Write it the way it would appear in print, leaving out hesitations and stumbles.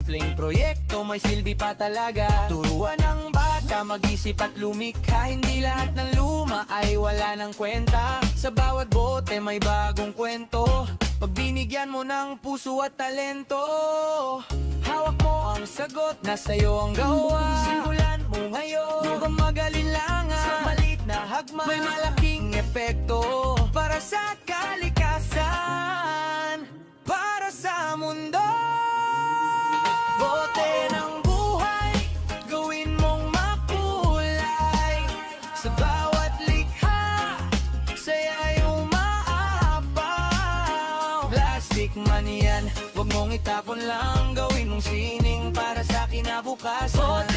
simpleng proyekto may silbi pa talaga. Turuan ng bata mag-isip at lumikha. Hindi lahat ng luma ay wala ng kwenta. Sa bawat bote may bagong kwento. Pag binigyan mo ng puso at talento, hawak mo ang sagot, nasa iyo ang gawa. Simulan mo ngayon, huwag kang mag-alinlangan. Sa maliit na hagman, may malaking epekto. Para sa kalikasan, para sa mundo. Bote ng buhay, gawin mong makulay. Sa bawat likha, saya'y umaapaw. Plastic man yan, huwag mong itapon lang. Gawin mong sining para sa kinabukasan.